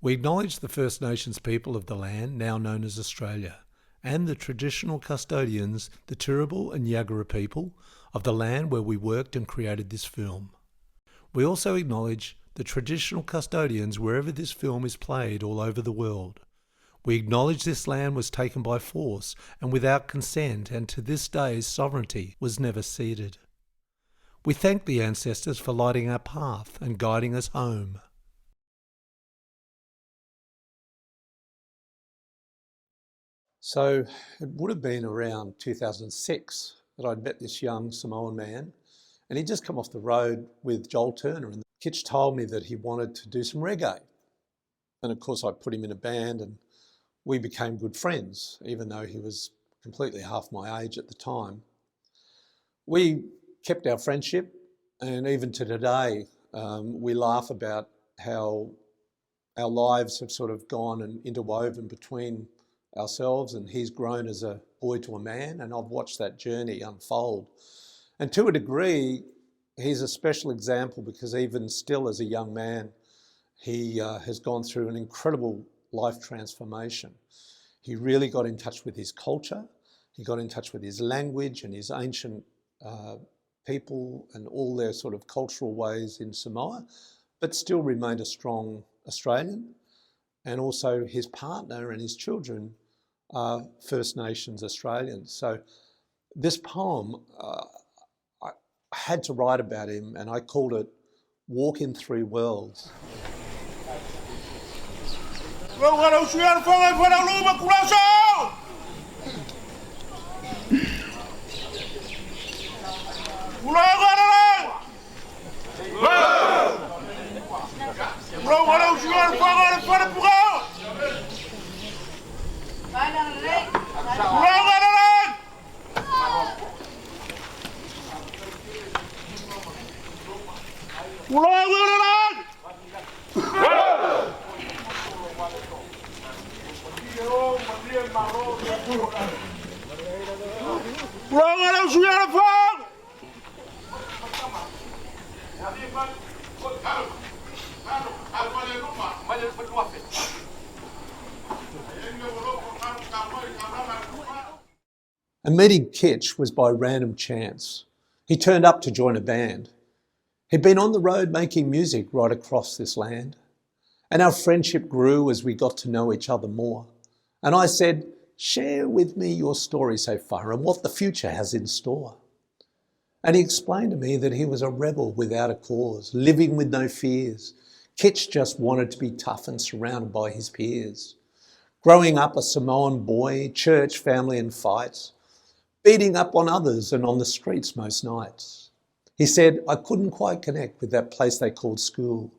We acknowledge the First Nations people of the land now known as Australia, and the traditional custodians, the Turrbal and Yagara people of the land where we worked and created this film. We also acknowledge the traditional custodians wherever this film is played all over the world. We acknowledge this land was taken by force and without consent, and to this day sovereignty was never ceded. We thank the ancestors for lighting our path and guiding us home. So it would have been around 2006 that I'd met this young Samoan man, and he'd just come off the road with Joel Turner, and Kitch told me that he wanted to do some reggae. And of course I put him in a band and we became good friends, even though he was completely half my age at the time. We kept our friendship, and even to today, we laugh about how our lives have sort of gone and interwoven between ourselves, and he's grown as a boy to a man, and I've watched that journey unfold. And to a degree, he's a special example because even still as a young man, he has gone through an incredible life transformation. He really got in touch with his culture, he got in touch with his language and his ancient people and all their sort of cultural ways in Samoa, but still remained a strong Australian. And also his partner and his children are First Nations Australians. So this poem, I had to write about him, and I called it Walk in Three Worlds. And meeting Kitch was by random chance. He turned up to join a band. He'd been on the road making music right across this land. And our friendship grew as we got to know each other more. And I said, share with me your story so far and what the future has in store. And he explained to me that he was a rebel without a cause, living with no fears. Kitch just wanted to be tough and surrounded by his peers. Growing up a Samoan boy, church, family and fights, beating up on others and on the streets most nights. He said, I couldn't quite connect with that place they called school.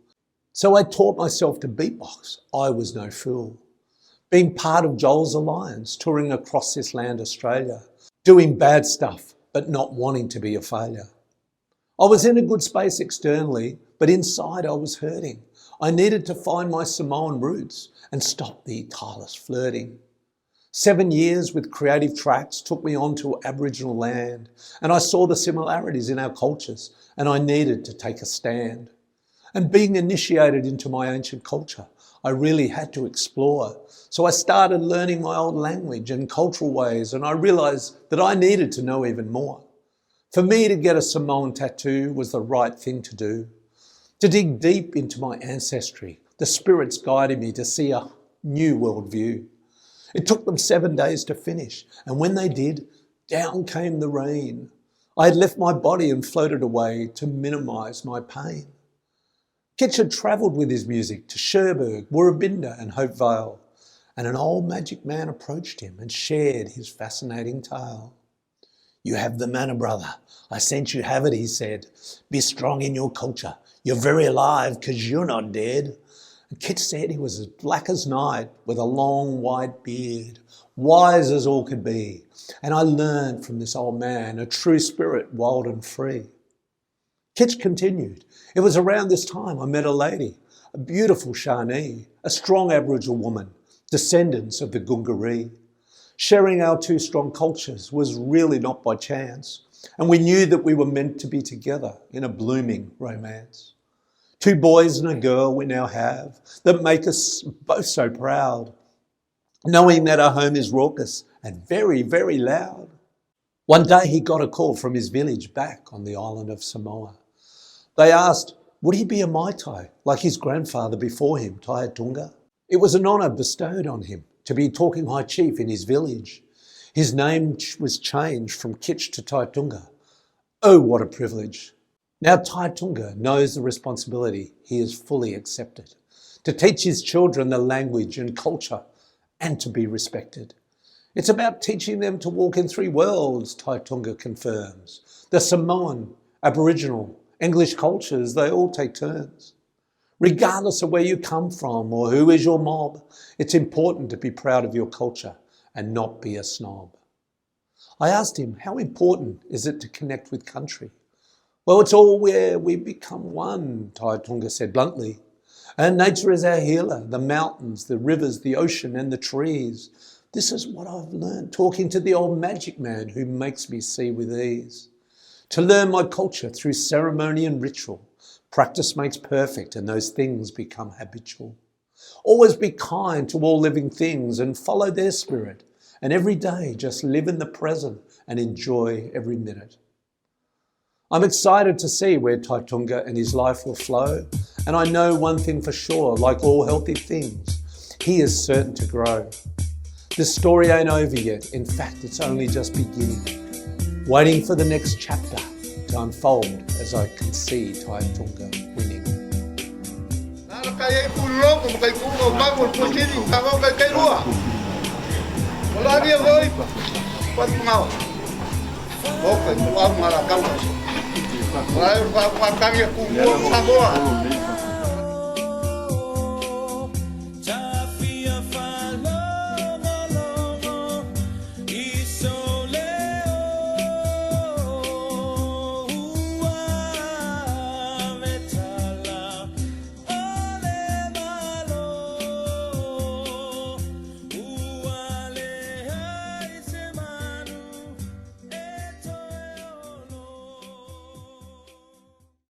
So I taught myself to beatbox. I was no fool. Being part of Joel's alliance, touring across this land, Australia, doing bad stuff, but not wanting to be a failure. I was in a good space externally, but inside I was hurting. I needed to find my Samoan roots and stop the tireless flirting. 7 years with creative tracks took me onto Aboriginal land, and I saw the similarities in our cultures, and I needed to take a stand. And being initiated into my ancient culture, I really had to explore. So I started learning my old language and cultural ways, and I realized that I needed to know even more. For me to get a Samoan tattoo was the right thing to do. To dig deep into my ancestry, the spirits guided me to see a new worldview. It took them 7 days to finish, and when they did, down came the rain. I had left my body and floated away to minimise my pain. Kitch had travelled with his music to Cherbourg, Woorabinda and Hope Vale, and an old magic man approached him and shared his fascinating tale. You have the manna, brother. I sent you have it, he said. Be strong in your culture. You're very alive because you're not dead. And Kitch said he was as black as night with a long white beard, wise as all could be. And I learned from this old man, a true spirit, wild and free. Kitch continued. It was around this time I met a lady, a beautiful Shawnee, a strong Aboriginal woman, descendants of the Gungaree. Sharing our two strong cultures was really not by chance, and we knew that we were meant to be together in a blooming romance. 2 boys and a girl we now have that make us both so proud, knowing that our home is raucous and very, very loud. One day he got a call from his village back on the island of Samoa. They asked, would he be a Mai Tai like his grandfather before him, Taitu'uga? It was an honour bestowed on him to be Talking High Chief in his village. His name was changed from Kitch to Taitu'uga. Oh, what a privilege. Now Taitu'uga knows the responsibility he has fully accepted, to teach his children the language and culture and to be respected. It's about teaching them to walk in 3 worlds, Taitu'uga confirms. The Samoan, Aboriginal, English cultures, they all take turns. Regardless of where you come from or who is your mob, it's important to be proud of your culture and not be a snob. I asked him, how important is it to connect with country? Well, it's all where we become one, Taitu'uga said bluntly. And nature is our healer, the mountains, the rivers, the ocean and the trees. This is what I've learned talking to the old magic man who makes me see with ease. To learn my culture through ceremony and ritual. Practice makes perfect and those things become habitual. Always be kind to all living things and follow their spirit. And every day just live in the present and enjoy every minute. I'm excited to see where Taitu'uga and his life will flow. And I know one thing for sure, like all healthy things, he is certain to grow. This story ain't over yet. In fact, it's only just beginning. Waiting for the next chapter to unfold as I can see Taitu'uga winning. Samoa.